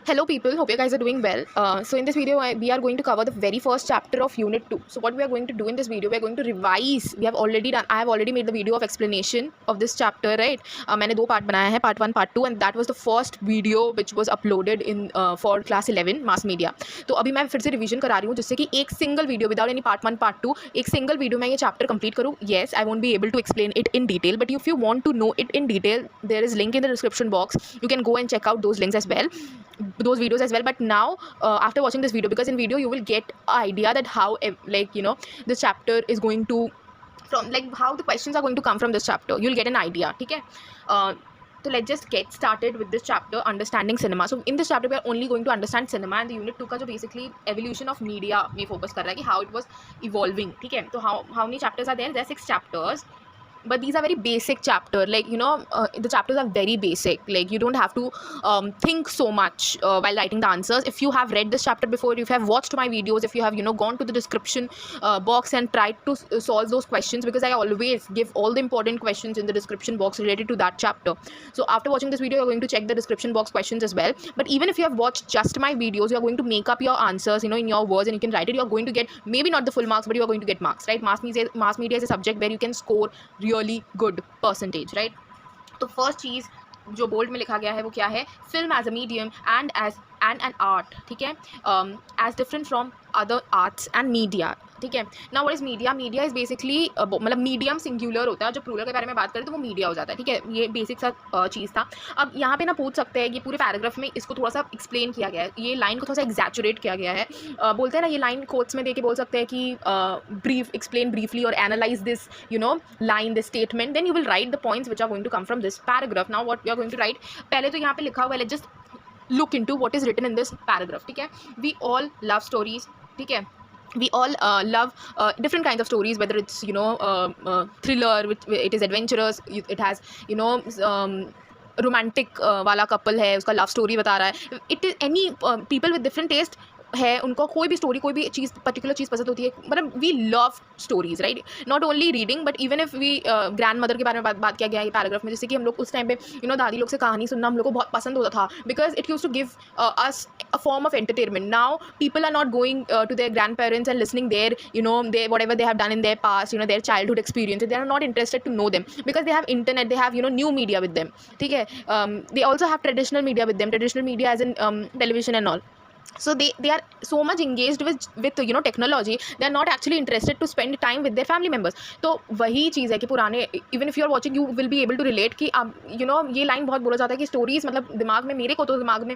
Hello people, hope you guys are doing well. So in this video, we are going to cover the very first chapter of Unit 2. So what we are going to do in this video, we are going to revise. I have already made the video of explanation of this chapter, right? मैंने दो part बनाया है, part 1, part 2, and that was the first video which was uploaded in for class 11 mass media. तो अभी मैं फिर से revision करा रही हूँ जिससे कि एक single video without any part 1, part 2, एक single video में ये chapter complete करूँ. Yes, I won't be able to explain it in detail, but if you want to know it in detail, there is link in the description box. You can go and check out those links as well. Those videos as well. But now after watching this video, because in video you will get an idea that how this chapter is going to from how the questions are going to come from this chapter, you'll get an idea. Okay, so let's just get started with this chapter, understanding cinema. So in this chapter we are only going to understand cinema, and the unit 2 का जो basically evolution of media में focus कर रहा है कि how it was evolving. ठीक है, तो how many chapters are there? There are 6 chapters, but these are very basic chapter. The chapters are very basic. You don't have to think so much while writing the answers. If you have read this chapter before, if you have watched my videos, if you have gone to the description box and tried to solve those questions, because I always give all the important questions in the description box related to that chapter. So after watching this video, you're going to check the description box questions as well. But even if you have watched just my videos, you're going to make up your answers in your words, and you can write it. You're going to get maybe not the full marks, but you are going to get marks, right? Mass media is a subject where you can score really good percentage, right? तो first चीज़ जो bold में लिखा गया है वो क्या है? Film as a medium and an art. ठीक है, as different from other arts and media. ठीक है, now what is media? Media is basically मतलब मीडियम सिंगुलर होता है, जब प्लूरल के बारे में बात करें तो वो मीडिया हो जाता है. ठीक है, ये बेसिक सा चीज़ था. अब यहाँ पे ना पूछ सकते हैं, ये पूरे पैराग्राफ में इसको थोड़ा सा एक्सप्लेन किया गया है, ये लाइन को थोड़ा सा एग्जैचुरेट किया गया है. बोलते हैं ना, ये लाइन कोट्स में दे के बोल सकते हैं कि ब्रीफ एक्सप्लेन ब्रीफली और analyse this line, this statement, then you will write the points which are going to come from this paragraph. Now what you are going to write, पहले तो यहाँ पे लिखा हुआ है, let's just look into what is written in this paragraph. ठीक है, we all love stories. ठीक है, we all love different kinds of stories, whether it's thriller, it is adventurous, it has romantic वाला कपल है, उसका love story बता रहा है. It is any people with different taste है, उनको कोई भी स्टोरी, कोई भी चीज़, पर्टिकुलर चीज़ पसंद होती है. मतलब we love stories, right? Not only reading, but even if we grandmother के बारे में बात किया गया है पैराग्राफ में, जैसे कि हम लोग उस टाइम पे दादी लोग से कहानी सुनना हम लोग को बहुत पसंद होता था, because it use to give us a form of entertainment. Now people are not going to their grandparents and listening their whatever they have done in their past, their childhood experiences. They are not interested to know them because they have internet, they have new media with them. ठीक है, they also have traditional media with them, traditional media as in television and all. So they are so much engaged with technology, they are not actually interested to spend time with their family members. तो वही चीज़ है कि पुराने, even if you are watching, you will be able to relate कि ये line बहुत बोला जाता है कि स्टोरीज, मतलब दिमाग में, मेरे को तो दिमाग में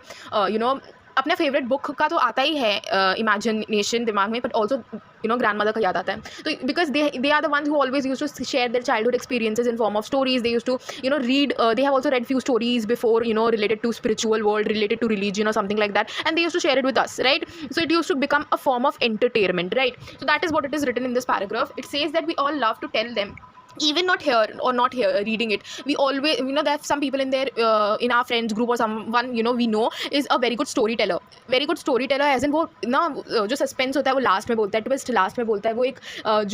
अपना फेवरेट बुक का तो आता ही है इमेजिनेशन दिमाग में, बट ऑल्सो ग्रैंड मदर का याद आता है. तो because they are the ones who always use to share their childhood experiences in form of stories. They use to read, they have also read few stories before, related to spiritual world, related to religion or something like that, and they used to share it with us, right? So it used to become a form of entertainment, right? So that is what it is written in this paragraph. It says that we all love to tell them, even not here reading it. We always, there are some people in there in our friends group or someone we know is a very good storyteller. Very good storyteller as in वो ना जो suspense होता है वो last में बोलता है, twist last में बोलता है, वो एक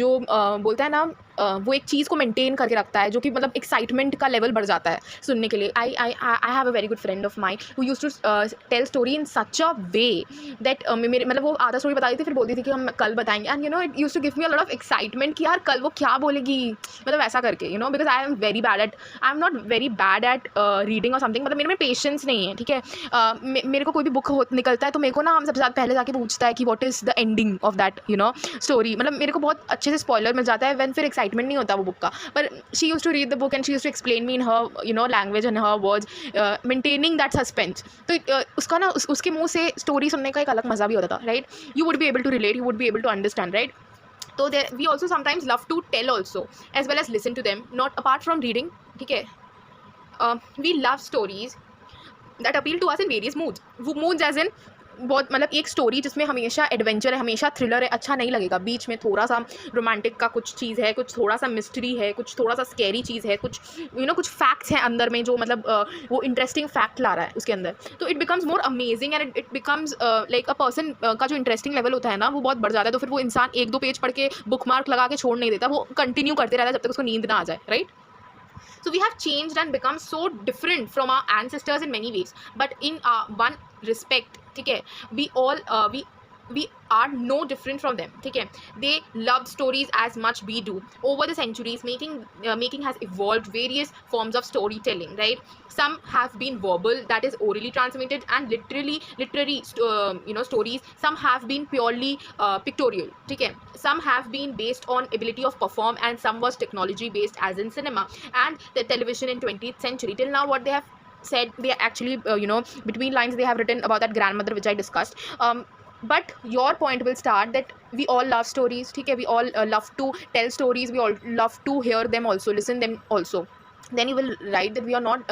जो बोलता है ना, वो एक चीज़ को मेंटेन करके रखता है, जो कि मतलब एक्साइटमेंट का लेवल बढ़ जाता है सुनने के लिए. I have a very good friend of mine who used to tell story in such a way that मेरे मतलब वो आधा स्टोरी बताती थी, फिर बोलती थी कि हम कल बताएंगे, and it used to give me a lot of excitement कि यार कल वो क्या बोलेगी, मतलब ऐसा करके, because I am not very bad at reading और समथिंग. मतलब मेरे में पेशेंस नहीं है. ठीक है, मेरे को कोई भी बुक निकलता है तो मेरे को ना हम सबसे ज़्यादा पहले जाके पूछता है कि what is the ending of that story. मतलब मेरे को बहुत अच्छे से स्पॉइलर मिल जाता है व्हेन फिर एक्साइटमेंट नहीं होता वो बुक का. पर she used to read the book and she used to explain me in her language and her words, maintaining that suspense. तो उसका ना उसके मुँह से स्टोरी सुनने का एक अलग मज़ा भी होता था, right? You would be able to relate, you would be able to understand, right? So we also sometimes love to tell also, as well as listen to them, not apart from reading. ठीक है, we love stories that appeal to us in various moods as in बहुत, मतलब एक story जिसमें हमेशा adventure है, हमेशा thriller है, अच्छा नहीं लगेगा. बीच में थोड़ा सा रोमांटिक का कुछ चीज़ है, कुछ थोड़ा सा मिस्ट्री है, कुछ थोड़ा सा स्कैरी चीज़ है, कुछ कुछ फैक्ट्स हैं अंदर में जो मतलब वो इंटरेस्टिंग फैक्ट ला रहा है उसके अंदर. तो it becomes more amazing and it becomes like a person का जो इंटरेस्टिंग लेवल होता है ना, वो बहुत बढ़ जाता है. तो फिर वो इंसान 1-2 पेज पढ़ के बुक मार्क लगा के छोड़ नहीं देता, वो कंटिन्यू करते रहता है जब तक उसको नींद ना आ जाए, right? So we have changed and become so different from our ancestors in many ways, but in one respect, ठीक है, we are no different from them, ठीक है. They love stories as much we do. Over the centuries, making has evolved various forms of storytelling, right? Some have been verbal, that is orally transmitted, and literary stories. Some have been purely pictorial, ठीक है. Some have been based on ability of perform, and some was technology based, as in cinema and the television in 20th century. Till now, what they have said, they actually between lines they have written about that grandmother which I discussed. But your point will start that we all love stories, ठीक है, we all love to tell stories, we all love to hear them also, listen them also. Then you will write that we are not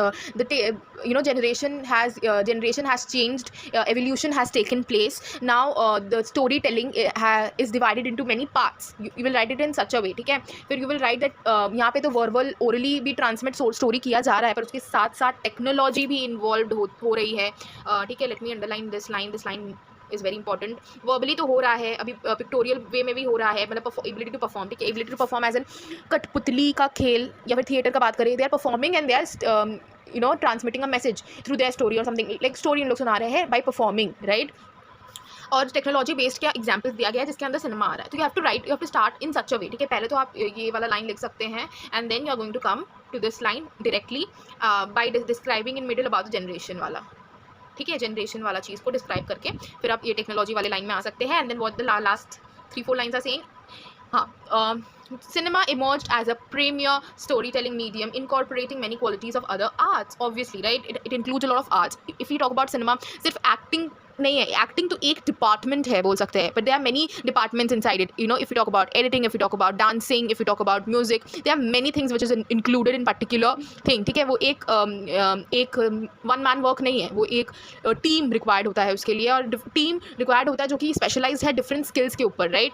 generation has changed, evolution has taken place. Now the storytelling is divided into many parts. You will write it in such a way, ठीक है. फिर you will write that यहाँ पे तो verbal orally भी transmit story किया जा रहा है, पर उसके साथ साथ टेक्नोलॉजी भी इन्वॉल्व हो रही है, ठीक है. Let me underline this line is very important. Verbally तो हो रहा है, अभी पिक्टोरियल वे में भी हो रहा है, मतलब एबिलिटी टू परफॉर्म, ठीक है. Ability to perform as an कठपुतली का खेल, या फिर थिएटर का बात करें, they are performing and they are transmitting a message through their story और समथिंग लाइक स्टोरी. इन लोग सुना रहे हैं बाय परफॉर्मिंग, राइट. और टेक्नोलॉजी बेस्ड क्या एग्जाम्पल्स दिया गया है जिसके अंदर सिनेमा आ रहा है. तो you have to start in such a way, ठीक है. पहले तो आप ये वाला लाइन लिख सकते हैं, and then you are going to come to this line directly by describing in middle about the generation वाला, ठीक है. जनरेशन वाला चीज़ को डिस्क्राइब करके फिर आप ये टेक्नोलॉजी वाले लाइन में आ सकते हैं. And then what the last 3-4 lines are saying. हाँ, cinema emerged as a premier storytelling medium incorporating many qualities of other arts, obviously, right? It includes a lot of arts. If we talk about cinema, सिर्फ acting नहीं है, acting तो एक department है बोल सकते हैं, but there are many departments inside it. If you talk about editing, if you talk about dancing, if you talk about music, there are many things which is included in particular thing, ठीक है. वो एक one man work नहीं है, वो एक team required होता है उसके लिए, और टीम रिक्वायर्ड होता है जो कि स्पेशलाइज है डिफरेंट स्किल्स के ऊपर, राइट.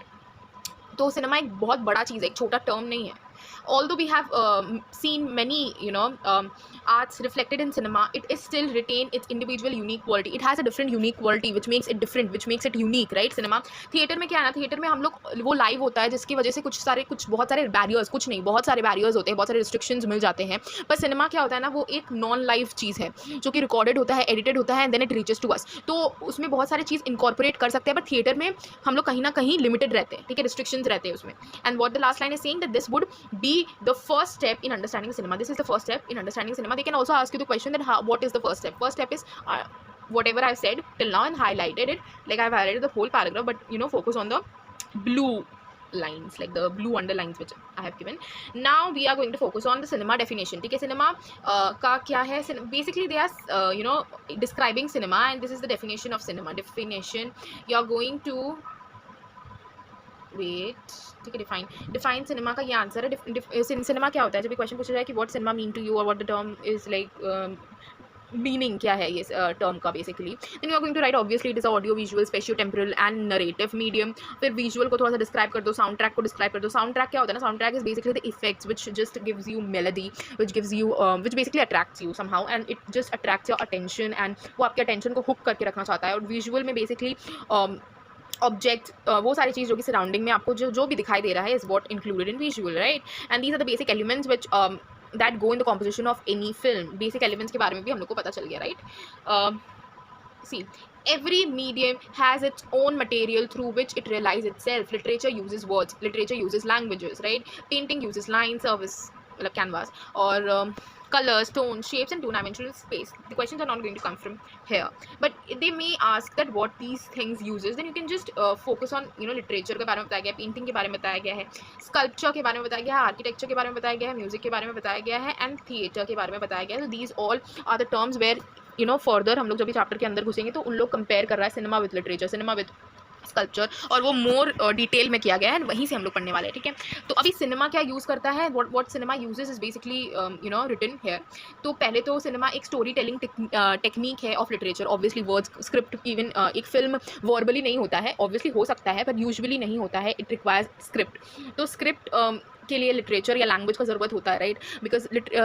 तो सिनेमा एक बहुत बड़ा चीज़ है, एक छोटा टर्म नहीं है. Although we have seen many arts reflected in cinema, it is still retain its individual unique quality. It has a different unique quality which makes it different, which makes it unique, right? Cinema theatre में क्या है ना, theatre में हम लोग वो live होता है जिसकी वजह से बहुत सारे बैरियर्स, कुछ नहीं बहुत सारे बैरियर्स होते हैं, बहुत सारे रिस्ट्रिक्शंस मिल जाते हैं. पर सिनेमा क्या होता है ना, वो एक नॉन लाइव चीज़ है जो कि रिकॉर्डेड होता है, एडिटेड होता है, and then it reaches to us. तो उसमें बहुत सारी चीज़ इनकॉर्पोरेट कर सकते हैं, बट थिएटर में हम लोग कहीं ना कहीं लिमिटेड रहते हैं, ठीक है. रिस्ट्रिक्शंस रहते हैं उसमें. And what the last line is saying that this would be the first step in understanding cinema. This is the first step in understanding cinema. They can also ask you the question that what is the first step. First step is whatever I've said till now and highlighted it, like I've highlighted the whole paragraph, but focus on the blue lines, like the blue underlines which I have given. Now we are going to focus on the cinema definition, ठीक है. cinema का क्या है, basically they are describing cinema, and this is the definition of cinema. Definition, you are going to wait, ठीक है. Define cinema का ये answer है. सिनेमा क्या होता है, जब भी क्वेश्चन पूछा जाए कि what cinema mean to you, और what the term is like, meaning क्या है ये टर्म का basically. Then you are going to write obviously it is audio visual spatio temporal and narrative medium. फिर विजुअल को थोड़ा सा डिस्क्राइब कर दो, साउंड ट्रैक को डिस्क्राइब कर दो. साउंड ट्रैक क्या होता है ना, sound track is basically the effects which just gives you melody, which basically attracts you somehow, and it just attracts your attention, and वो आपके अटेंशन को हुक करके रखना चाहता है. और विजुअल में बेसिकली ऑब्जेक्ट, वो सारी चीज़ जो कि सराउंडिंग में आपको जो भी दिखाई दे रहा है is what included in visual, right. And these are the basic elements which that go in the composition of any film. Basic elements के बारे में भी हम लोग को पता चल गया, right. See, every medium has its own material through which it realizes itself. Literature uses words, literature uses languages, right. Painting uses line, service, मतलब canvas, और colors, tones, shapes, and two-dimensional space. The questions are not going to come from here, but they may ask that what these things uses. Then you can just focus on literature के बारे में बताया गया है, painting के बारे में बताया गया है, sculpture के बारे में बताया गया है, architecture के बारे में बताया गया है, music के बारे में बताया गया है, and theatre के बारे में बताया गया है. So these all are the terms where further हम लोग जब भी चैप्टर के अंदर घुसेंगे तो उन लोग कंपेयर कर रहा है cinema with literature, cinema with sculpture, और वो मोर डिटेल में किया गया है, वहीं से हम लोग पढ़ने वाले हैं, ठीक है. तो अभी सिनेमा क्या यूज़ करता है, what cinema uses is basically written here. तो पहले तो सिनेमा एक स्टोरी टेलिंग टेक्निक है of literature. Obviously words, script, even एक फिल्म वर्बली नहीं होता है, ऑब्वियसली हो सकता है पर यूजुअली नहीं होता है. It requires script. तो स्क्रिप्ट के लिए लिटरेचर या लैंग्वेज का ज़रूरत होता है, राइट. बिकॉज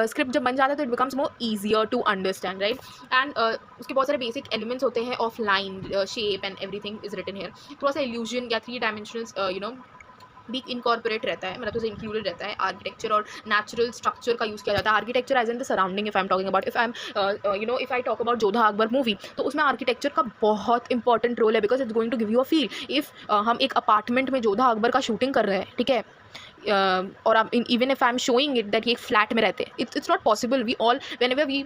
स्क्रिप्ट जब बन जाता है तो it becomes more easier to understand, right. And उसके बहुत सारे बेसिक एलिमेंट्स होते हैं of line, shape, and everything is written here. थोड़ा सा इल्यूजन या 3 डायमेंशनल भी इनकॉर्पोरेट रहता है, मतलब उसे इंक्लूडेड रहता है। आर्किटेक्चर और नेचुरल स्ट्रक्चर का यूज़ किया जाता है। Architecture as in the surrounding, if I am talking about, if I am if I talk about Jodha Akbar movie, तो उसमें आर्किटेक्चर का बहुत इंपॉर्टेंट रोल है, because it's going to give you a feel. If हम एक अपार्टमेंट में जोधा अकबर का shooting कर रहे हैं, ठीक है, और आप even if I am showing it that ये एक फ्लैट में रहते हैं, it's not possible. We all whenever we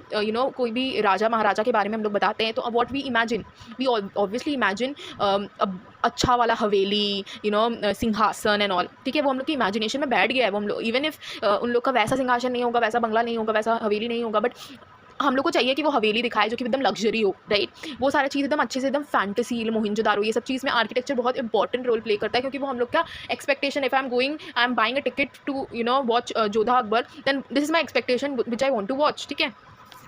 कोई भी राजा महाराजा के बारे में हम लोग बताते हैं, तो what we imagine, we obviously imagine अच्छा वाला हवेली, सिंहासन एंड ऑल, ठीक है, वो हम लोग की इमेजिनेशन में बैठ गया है। वो हम लोग इवन इफ उन लोग का वैसा सिंहासन नहीं होगा, वैसा बंगला नहीं होगा, वैसा हवेली नहीं होगा, बट हम लोग को चाहिए कि वो हवेली दिखाए जो कि एकदम लग्जरी हो, राइट। वो सारा चीज़ एकदम अच्छे से, एकदम फैंटेसी, मोहिंजोदारो, ये सब चीज़ में आर्किटेक्चर बहुत इंपॉर्टेंट रोल प्ले करता है, क्योंकि वो हम लोग का expectation, if I am buying a ticket to watch Jodha Akbar, then this is my expectation which I want to watch, ठीक है।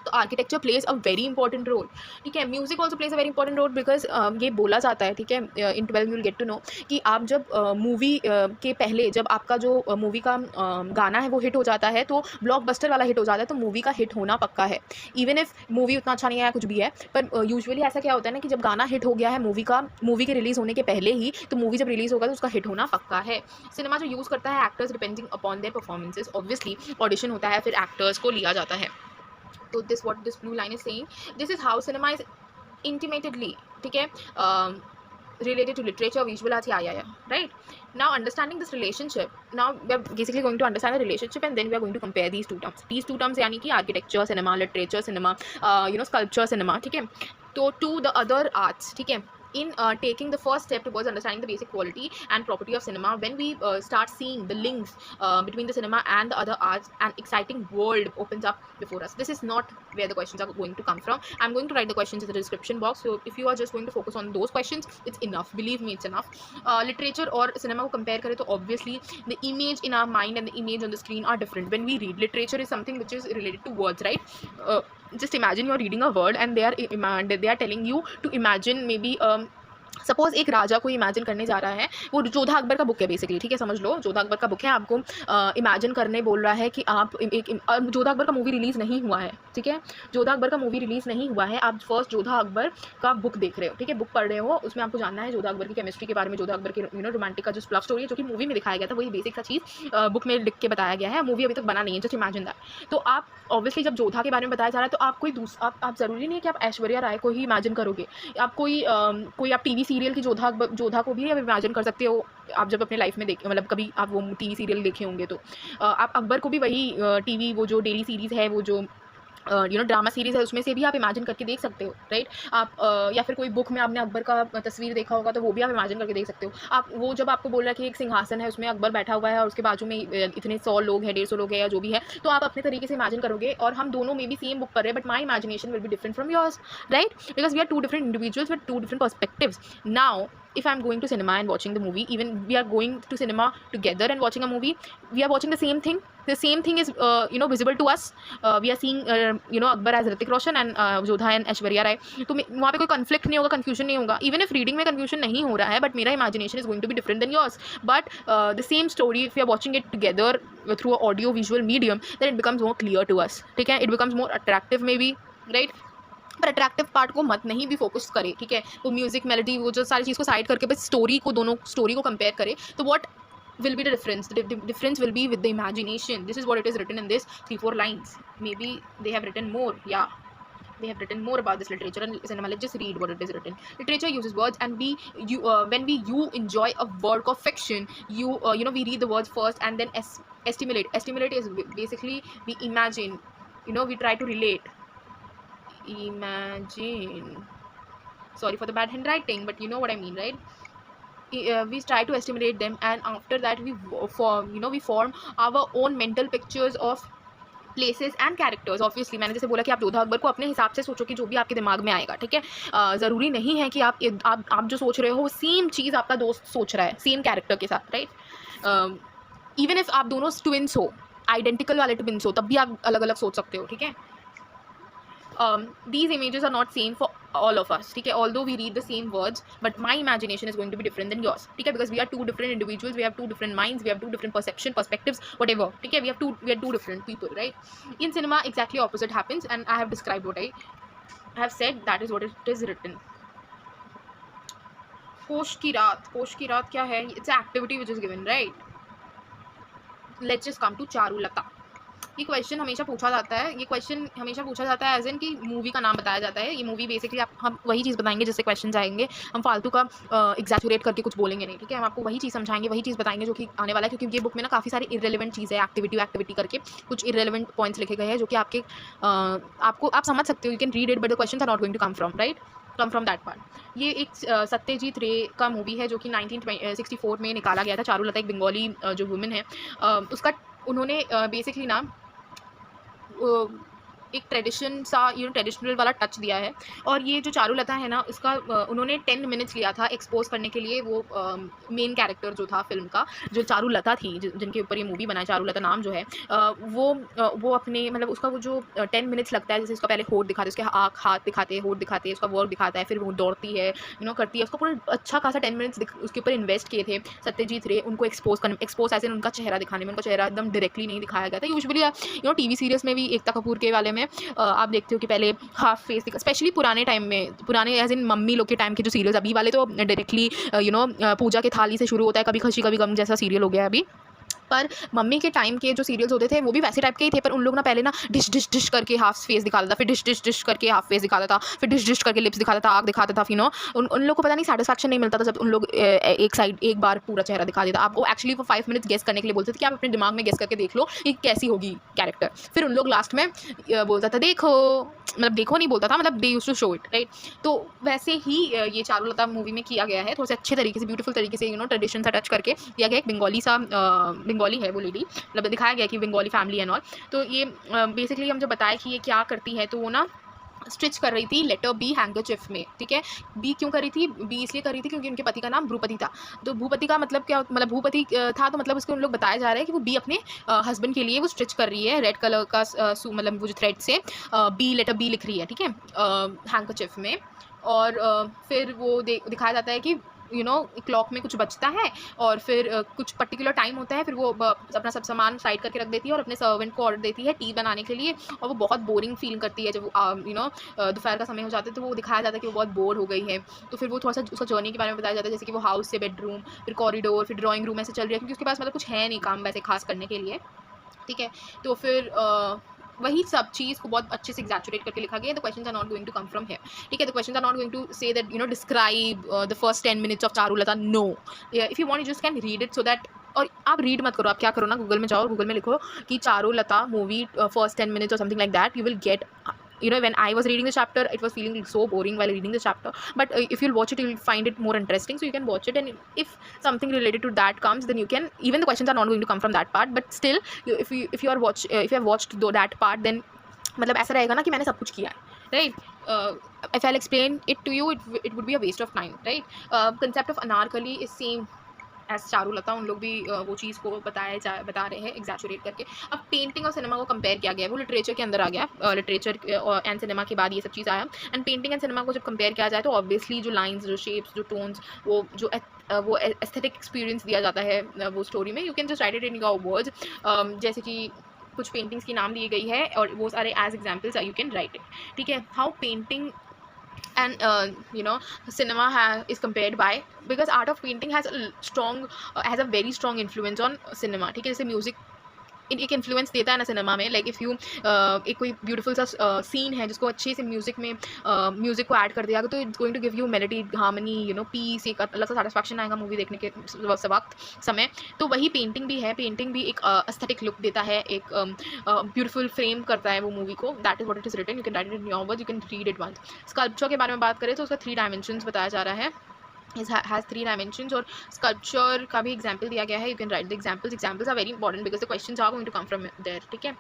तो architecture plays a very important role, ठीक है। Music also plays a very important role, because ये बोला जाता है, ठीक है, in 12 you will get to know कि आप जब मूवी के पहले, जब आपका जो मूवी का गाना है वो हिट हो जाता है, तो ब्लॉकबस्टर वाला हिट हो जाता है, तो मूवी का हिट होना पक्का है। इवन इफ मूवी उतना अच्छा नहीं आया, कुछ भी है, पर यूजुअली ऐसा क्या होता है ना, कि जब गाना हिट हो गया है मूवी के रिलीज़ होने के पहले ही, तो मूवी जब रिलीज़ होगा तो उसका हिट होना पक्का है। सिनेमा जो यूज़ करता है actors depending upon their performances, obviously audition होता है, फिर एक्टर्स को लिया जाता है। तो this what this blue line is saying, this is how cinema is intimately, ठीक है, related to literature, visual arts, yeah, right. Now understanding this relationship, now we are basically going to understand the relationship, and then we are going to compare these two terms यानी कि architecture cinema, literature cinema, sculpture cinema, ठीक है, तो to the other arts, ठीक है। In taking the first step towards understanding the basic quality and property of cinema, when we start seeing the links between the cinema and the other arts, an exciting world opens up before us. This is not where the questions are going to come from. I'm going to write the questions in the description box, so if you are just going to focus on those questions, it's enough, believe me, it's enough. Literature और cinema को compare करें तो obviously the image in our mind and the image on the screen are different. When we read, literature is something which is related to words, right? Just imagine you're reading a word and they are telling you to imagine maybe suppose एक राजा को imagine करने जा रहा है, वो जोधा अकबर का book है basically, ठीक है, समझ लो जोधा अकबर का बुक है, आपको इमेजिन करने बोल रहा है कि आप जोधा अकबर का मूवी रिलीज़ नहीं हुआ है, ठीक है, जोधा अकबर का मूवी रिलीज़ नहीं हुआ है, आप फर्स्ट जोधा अकबर का बुक देख रहे हो, ठीक है, बुक पढ़ रहे हो, उसमें आपको जानना है जोधा अकबर की केमिस्ट्री के बारे में, जोधा अकबर के रोमांटिक का जो लव स्टोरी है जो कि मूवी में दिखाया गया था, वही बेसिक सा चीज़ बुक में लिख के बताया गया है, मूवी अभी तक बना नहीं है, जस्ट इमेजिन दैट। तो आप ऑब्वियसली जब जोधा के बारे में बताया जा रहा है, तो आप कोई आप ज़रूरी नहीं है कि आप ऐश्वर्या राय को ही इमेजिन करोगे, आप कोई आप टीवी सीरियल की जोधा को भी आप इमेजिन कर सकते हो। आप जब अपने लाइफ में देखें, मतलब कभी आप वो टीवी सीरियल देखे होंगे, तो आप अकबर को भी वही टीवी, वो जो डेली सीरीज़ है, वो जो ड्रामा सीरीज़ है, उसमें से भी आप इमेजिन करके देख सकते हो, राइट। आप या फिर कोई बुक में आपने अकबर का तस्वीर देखा होगा, तो वो भी आप इमेजिन करके देख सकते हो। आप वो जब आपको बोल रहा है कि एक सिंहासन है, उसमें अकबर बैठा हुआ है और उसके बाजू में इतने 100 लोग हैं, 150 लोग हैं, या जो भी है, तो आप अपने तरीके से इमेजिन करोगे, और हम दोनों में भी सेम बुक कर रहे हैं, but my imagination will be different from yours, right, because we are two different individuals with two different perspectives. Now if I'm going to cinema and watching the movie, even we are going to cinema together and watching a movie, we are watching the same thing. The same thing is visible to us. We are seeing Akbar as Hrithik Roshan and Jodha and Aishwarya Rai. तो वहाँ पे कोई conflict नहीं होगा, confusion नहीं होगा. Even if reading में confusion नहीं हो रहा है, but मेरा imagination is going to be different than yours. But the same story, if we are watching it together through a audio visual medium, then it becomes more clear to us. ठीक है, it becomes more attractive maybe, right? पर attractive part को मत नहीं भी focus करे, ठीक है, वो म्यूजिक मेलोडी वो जो सारी चीज़ को साइड करके बस स्टोरी को, दोनों स्टोरी को कंपेयर करे, तो what will be the difference? The difference will be with the imagination. This is what it is written in this 3-4 lines. Maybe they have written more. Yeah, they have written more about this literature and cinema. Let's just read what it is written. Literature uses words, and when you enjoy a work of fiction, we read the words first and then estimate. Estimate is basically we imagine, we try to relate. Imagine, sorry for the bad handwriting, but you know what I mean, right? We try to estimate them, and after that we form our own mental pictures of places and characters. Obviously मैंने जैसे बोला कि आप जोधा अकबर को अपने हिसाब से सोचो कि जो भी आपके दिमाग में आएगा, ठीक है, ज़रूरी नहीं है कि आप जो सोच रहे हो वो सेम चीज़ आपका दोस्त सोच रहा है सेम कैरेक्टर के साथ, राइट। इवन इफ आप दोनों ट्विंस हो, आइडेंटिकल वाले ट्विंस हो, तब भी आप अलग अलग सोच सकते हो, ठीक है। These images are not same for all of us, ठीक है, although we read the same words, but my imagination is going to be different than yours, ठीक है, because we are two different individuals, we have two different minds, we have two different perspectives, whatever, ठीक है, we are two different people, right? In cinema exactly opposite happens, and I have described what I have said. That is what it is written. पोष की रात क्या है? It's activity which is given, right? Let's just come to Charulata. ये question हमेशा पूछा जाता है, एज इन कि मूवी का नाम बताया जाता है। ये मूवी बेसिकली आप हम वही चीज़ बताएंगे जिससे क्वेश्चन आएंगे, हम फालतू का एग्जैचुरेट करके कुछ बोलेंगे नहीं, ठीक है? हम आपको वही चीज़ समझाएंगे, वही चीज़ बताएंगे जो कि आने वाला है, क्योंकि ये बुक में ना काफ़ी सारी इररिलेवेंट चीज़ है, एक्टिविटी करके कुछ इररिलेवेंट पॉइंट्स लिखे गए हैं जो कि आपके आपको आप समझ सकते हो, you can read it but the question are not going to come from that part. ये एक सत्यजीत रे का मूवी है जो कि 1964 में निकाला गया था। चारुलता एक बंगाली जो वुमेन है, उसका उन्होंने बेसिकली ना एक ट्रेडिशन सा ट्रेडिशनल वाला टच दिया है। और ये जो चारुलता है ना, इसका उन्होंने 10 मिनट्स लिया था एक्सपोज करने के लिए। वो मेन कैरेक्टर जो था फिल्म का, जो चारुलता थी, जिनके ऊपर ये मूवी बना है, चारुलता नाम जो है, वो अपने मतलब उसका वो जो 10 मिनट्स लगता है, जैसे उसका पहले होठ दिखाते, उसके आँख हाथ दिखाते, होठ दिखाते, उसका वर्क दिखाता है, फिर वो दौड़ती है, करती है, उसको पूरा अच्छा खासा 10 मिनट्स उसके ऊपर इन्वेस्ट किए थे सत्यजीत रे, उनको एक्सपोज ऐसे उनका चेहरा दिखाने में। उनका चेहरा एकदम डायरेक्टली नहीं दिखाया गया था। यूजुअली टीवी सीरियल्स में भी एकता कपूर के वाले में आप देखते हो कि पहले हाफ फेस, स्पेशली पुराने टाइम में, पुराने एज इन मम्मी लोग के टाइम के जो सीरियल्स, अभी वाले तो डायरेक्टली पूजा के थाली से शुरू होता है, कभी खुशी कभी गम जैसा सीरियल हो गया अभी। पर मम्मी के टाइम के जो सीरियल्स होते थे वो भी वैसे टाइप के ही थे, पर उन लोग ना पहले ना डिश डिश डिश करके हाफ फेस दिखाता था, फिर डिश डिश डिश करके हाफ फेस दिखाता था, फिर डिश डिश करके लिप्स दिखाता था, आँख दिखाता था, फिर उन लोग को पता नहीं सेटिस्फैक्शन नहीं मिलता था जब उन लोग एक बार पूरा चेहरा दिखा देता। आपको एक्चुअली वो 5 मिनट्स गेस करने के लिए बोलते थे कि आप अपने दिमाग में गेस करके देख लो कि कैसी होगी कैरेक्टर। फिर उन लोग लास्ट में बोलता था देखो, मतलब देखो नहीं बोलता था, मतलब they used to show it, right? तो वैसे ही ये चारुलता मूवी में किया गया है, थोड़ा सा अच्छे तरीके से, ब्यूटीफुल तरीके से ट्रेडिशन सा टच करके किया गया। एक बंगाली है वो लेडी, मतलब दिखाया गया कि बंगाली फैमिली एंड ऑल। तो ये बेसिकली हम जब बताया कि ये क्या करती है, तो वो ना स्टिच कर रही थी लेटर बी हैंकरचिफ में, ठीक है? बी क्यों कर रही थी? बी इसलिए कर रही थी क्योंकि उनके पति का नाम भूपति था। तो भूपति का मतलब क्या, मतलब भूपति था, तो मतलब उसको उन लोग बताया जा रहा है कि वो बी अपने हस्बैंड के लिए वो स्टिच कर रही है, रेड कलर का मतलब वो जो थ्रेड से बी लेटर बी लिख रही है, ठीक है, हैंकरचिफ में। और फिर वो दिखाया जाता है कि क्लॉक में कुछ बचता है, और फिर कुछ पर्टिकुलर टाइम होता है, फिर वो अपना सब सामान साइड करके रख देती है और अपने सर्वेंट को ऑर्डर देती है टी बनाने के लिए। और वो बहुत बोरिंग फील करती है जब दोपहर का समय हो जाता है, तो वो दिखाया जाता है कि वो बहुत बोर हो गई है। तो फिर वो थोड़ा सा उसका जर्नी के बारे में बताया जाता है, जैसे कि वो हाउस से बेडरूम, फिर कॉरिडोर, फिर ड्राइंग रूम ऐसे चल रही है, क्योंकि उसके पास मतलब कुछ है नहीं काम वैसे खास करने के लिए, ठीक है? तो फिर वही सब चीज़ को बहुत अच्छे से एग्जैचुरेट करके लिखा गया है। The questions are not going to come from here, ठीक है? The questions are not going to say that describe the first 10 minutes of Charulata, no. If you want you just can read it, so that. और आप read मत करो, आप क्या करो ना, गूगल में जाओ, गूगल में लिखो कि चारुलता मूवी फर्स्ट 10 मिनट्स और something like that, you will gate when I was reading the chapter, it was feeling so boring while reading the chapter, but if you'll watch it, you'll find it more interesting, so you can watch it, and if something related to that comes, then you can, even the questions are not going to come from that part, but still if you have watched that part, then मतलब ऐसा रहेगा ना कि मैंने सब कुछ किया है, right? If I'll explain it to you, it would be a waste of time, right? Concept of Anarkali is same as Charulata, उन लोग भी वो चीज़ को बता रहे हैं एग्जैचुरेट करके। अब पेंटिंग और सिनेमा को कंपेयर किया गया है, वो लिटरेचर के अंदर आ गया, लिटरेचर एंड सिनेमा के बाद ये सब चीज़ आया। एंड पेंटिंग एंड सिनेमा को जब कंपेयर किया जाए तो ऑब्वियसली जो लाइन्स, जो शेप्स, जो टोन्स, वो एस्थेटिक एक्सपीरियंस दिया जाता है वो स्टोरी में। You can just right it in your words, जैसे कि कुछ पेंटिंग्स की नाम दी गई है और वो सारे as examples you can write it, ठीक है? How painting and cinema is compared by, because art of painting has a very strong influence on cinema, ठीक है? जैसे म्यूजिक एक इन्फ्लुएंस देता है ना सिनेमा में, लाइक इफ़ यू एक कोई ब्यूटीफुल सा सीन है जिसको अच्छे से म्यूजिक में म्यूजिक को ऐड कर दिया तो it's going to give you melody, harmony, peace, एक अलग सा सेटिस्फैक्शन आएगा मूवी देखने के समय। तो वही पेंटिंग भी है, पेंटिंग भी एक एस्थेटिक लुक देता है, एक ब्यूटीफुल फ्रेम करता है वो मूवी को। That is what it is written, you can write it in your words, you can read it once. Sculpture के बारे में बात करें तो उसका 3 डायमेंशंस बताया जा रहा है, has 3 dimensions, और sculpture का भी एग्जाम्पल दिया गया है। You can write the examples are very important because the questions are going to come from there, ठीक है?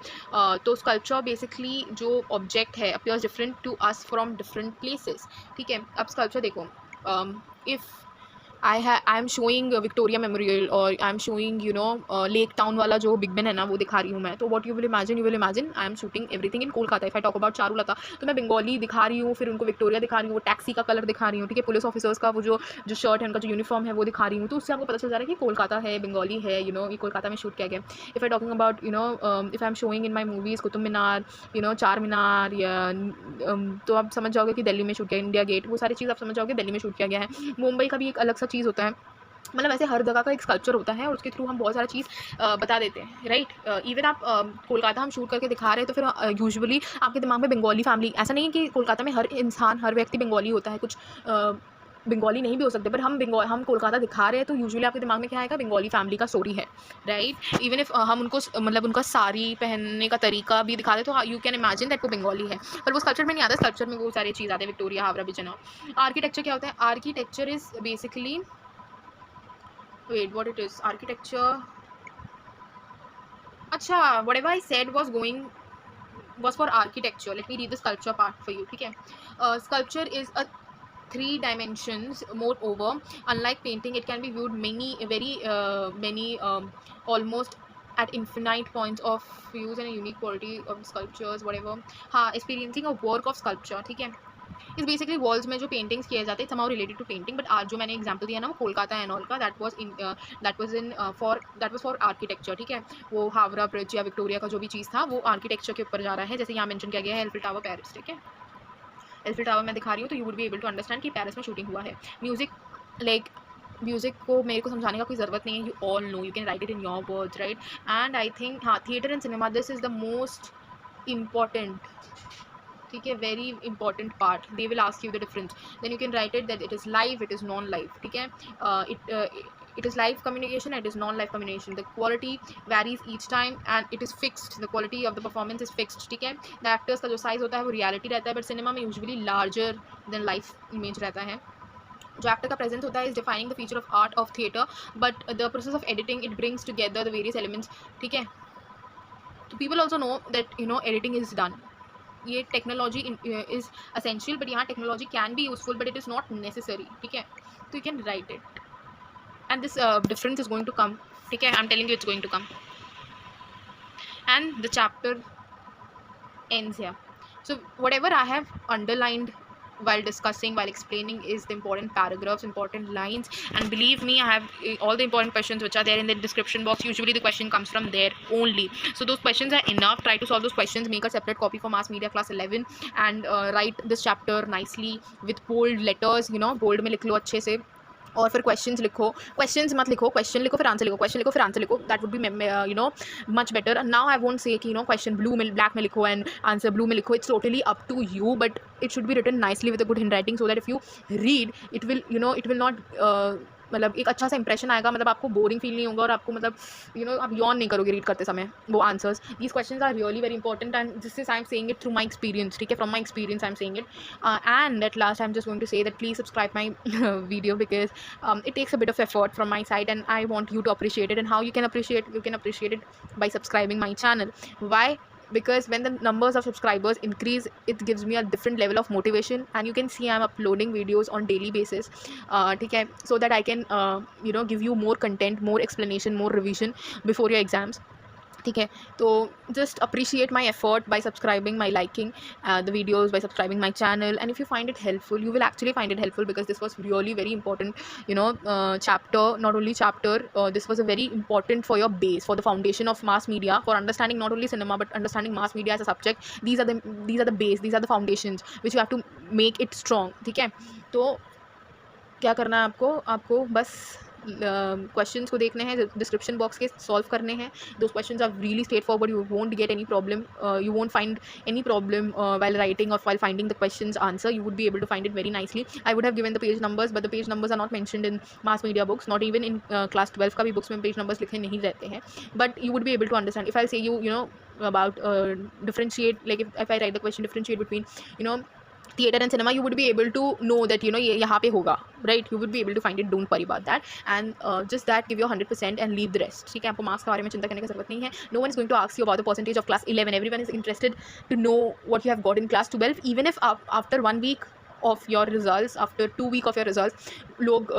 तो स्कल्पचर बेसिकली जो ऑब्जेक्ट है appears different to us from different places, ठीक है? अब स्कल्पचर देखो, if I am showing Victoria Memorial और I am showing Lake Town वाला जो बिग बेन है ना वो दिखा रही हूँ मैं. तो what you will imagine I am shooting everything in Kolkata. If I talk about Charulata तो मैं बंगाली दिखा रही हूँ, फिर उनको विक्टोरिया दिखा रही हूँ, वो टैक्सी का कलर दिखा रही हूँ, ठीक है, पुलिस ऑफिसर्स का वो जो जो शर्ट है उनका जो यूनिफॉर्म है वो दिखा रही हूँ. तो उससे आपको पता चल जा रहा है कि कोलकाता है, बंगाली है, ये कोलकाता में शूट किया गया. If I talking about if I am showing in my movies Qutub Minar, Char Minar, या तो आप समझ जाओगे कि दिल्ली में शूट किया, इंडिया गेट, वो सारी चीज़ आप समझ जाओगे दिल्ली में शूट किया गया है. मुंबई का भी एक अलग सा चीज़ होता है. मतलब ऐसे हर जगह का एक स्कल्पचर होता है और उसके थ्रू हम बहुत सारा चीज़ बता देते हैं, राइट. इवन आप कोलकाता हम शूट करके दिखा रहे हैं तो फिर यूजुअली आपके दिमाग में बंगाली फैमिली, ऐसा नहीं है कि कोलकाता में हर इंसान, हर व्यक्ति बंगाली होता है, कुछ बंगाली नहीं भी हो सकते, पर हम कोलकाता दिखा रहे हैं तो यूजुअली आपके दिमाग में क्या आएगा, बंगाली फैमिली का स्टोरी है, राइट. इवन इफ हम उनको मतलब उनका साड़ी पहनने का तरीका भी दिखा रहे तो यू कैन इमेजिन दैट वो बंगाली है. पर वो स्कल्पचर में नहीं आता, स्कल्पचर में वो सारी चीज़ आती है, विक्टोरिया, हावड़ा ब्रिज. आर्किटेक्चर क्या होता है? Architecture is basically, wait, what it is? Architecture, acha, whatever I said was for architecture. Let me read the sculpture part for you, ठीक है. Sculpture is a 3 dimensions. Moreover, unlike painting, it can be viewed many almost at infinite points of views and a unique quality of sculptures, whatever. हाँ, experiencing a work of sculpture, ठीक है. इस basically walls में जो paintings किए जाते हैं, समाउ related to painting, but आज जो मैंने एग्जांपल दिया ना वो कोलकाता एंड ऑल का, दैट वाज फॉर आर्किटेक्चर, ठीक है. वो हावड़ा ब्रिज या विक्टोरिया का जो भी चीज़ था वो आर्किटेक्चर के ऊपर जा रहा है. जैसे यहाँ मेंशन किया गया है एफिल टावर पेरिस, ठीक है. एफिल टावर मैं दिखा रही हूँ तो you would be able to understand कि पेरिस में शूटिंग हुआ है. म्यूज़िक को मेरे को समझाने का कोई ज़रूरत नहीं है, you all know, you can write it in your words, right. And I think हाँ, theatre and cinema, this is the most important, ठीक है, very important part. They will ask you the difference, then you can write it that it is live, it is non live, ठीक है. It is live communication, it is non-live communication. The quality varies each time and it is fixed. The quality of the performance is fixed, ठीक है. The actors का जो size होता है वो reality रहता है, but cinema में usually larger than life image रहता है. जो एक्टर का प्रेजेंस होता है is defining the feature of art of theatre, but the process of editing it brings together the various elements, ठीक है. तो people also know that editing is done. ये टेक्नोलॉजी इज़ असेंशियल, बट यहाँ technology can be useful but it is not necessary, ठीक है. तो you can write it and this difference is going to come, ठीक है. I am telling you it's going to come and the chapter ends here. So whatever I have underlined while discussing, while explaining, is the important paragraphs, important lines, and believe me, I have all the important questions which are there in the description box. Usually the question comes from there only, so those questions are enough. Try to solve those questions, make a separate copy for mass media class 11 and write this chapter nicely with bold letters, bold में लिख लो अच्छे से. और फिर questions लिखो, questions मत लिखो, question लिखो फिर आंसर लिखो, क्वेश्चन लिखो फिर आंसर लिखो. That would be much better. Now I won't say कि क्वेश्चन ब्लैक में लिखो एंड आंसर ब्लू में लिखो. It's totally up to you, but it should be written nicely with a good handwriting, so that if you read it will not मतलब एक अच्छा सा impression आएगा, मतलब आपको बोरिंग फील नहीं होगा और आपको मतलब आप यॉन नहीं करोगे रीड करते समय वो answers. These questions are really very important and this is I am saying it through my experience, ठीक है. From my experience I am saying it. And at last I am just going to say that please subscribe my video because it takes a bit of effort from my side and I want you to appreciate it. And how you can appreciate it by subscribing my channel. Why? Because when the numbers of subscribers increase, it gives me a different level of motivation, and you can see I'm uploading videos on daily basis, ठीक है, so that I can give you more content, more explanation, more revision before your exams, ठीक है. तो just appreciate my effort by subscribing, by liking the videos, by subscribing my channel, and if you find it helpful, you will actually find it helpful because this was really very important chapter. Not only chapter, this was a very important for your base, for the foundation of mass media, for understanding not only cinema but understanding mass media as a subject. These are the base, these are the foundations which you have to make it strong, ठीक है. तो क्या करना है आपको बस questions को देखने हैं, डिस्क्रिप्शन बॉक्स के सॉल्व करने हैं. Those questions are really straightforward, you won't get any problem, you won't find any problem while writing or while finding the questions answer. You would be able to find it very nicely. I would have given the page numbers, but the page numbers are not mentioned in mass media books, not even in class 12 का भी books में page numbers लिखे नहीं रहते हैं. But you would be able to understand if I say you about differentiate, like if I write the question differentiate between theater and cinema, you would be able to know that ये यहाँ पे होगा, right? You would be able to find it. Don't worry about that, and just that, give your 100% and leave the rest, ठीक है. आपको marks के बारे में चिंता करने की जरूरत नहीं है. No one is going to ask you about the percentage of class 11. Everyone is interested to know what you have got in class 12. Even if after 1 week of your result, after 2 week of your result, लोग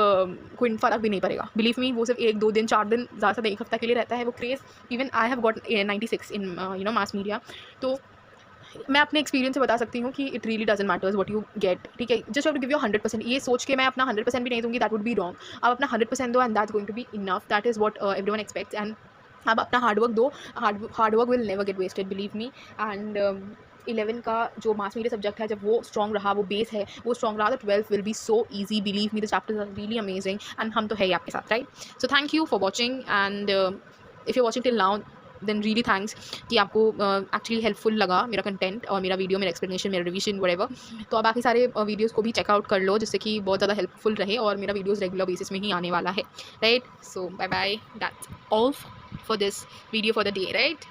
कोई फ़र्क भी नहीं पड़ेगा। Believe me, वो सिर्फ 1-2 दिन 4 दिन ज़्यादा से 1 हफ्ता के लिए रहता है वो craze. Even I have got 96 in mass media. तो मैं अपने एक्सपीरियंस से बता सकती हूँ कि it really doesn't matters what you get, ठीक है। Just have to give your 100%। ये सोच के मैं अपना 100% भी नहीं दूँगी, दैट वुड बी रॉन्ग। आप अपना 100% दो and that's going to be enough, that is what everyone expects. And आप अपना हार्डवर्क दो, hard work will never get wasted, believe me. And 11 का जो मास मीडिया सब्जेक्ट है, जब वो स्ट्रॉन्ग रहा, वो बेस है, वो स्ट्रॉन्ग रहा, तो 12th will be so easy, believe me. The chapters are really amazing and हम तो है ही आपके साथ, right. So thank you for watching and if you watching till now then really thanks कि आपको एक्चुअली हेल्पफुल लगा मेरा कंटेंट और मेरा वीडियो, मेरा एक्सप्लेनेशन, मेरा रिवीजन, व्हाटएवर। तो आप बाकी सारे वीडियोज़ को भी चेकआउट कर लो, जिससे कि बहुत ज़्यादा हेल्पफुल रहे और मेरा वीडियोज़ रेगुलर बेसिस में ही आने वाला है, right. So bye bye, that's all for this video for the day, right.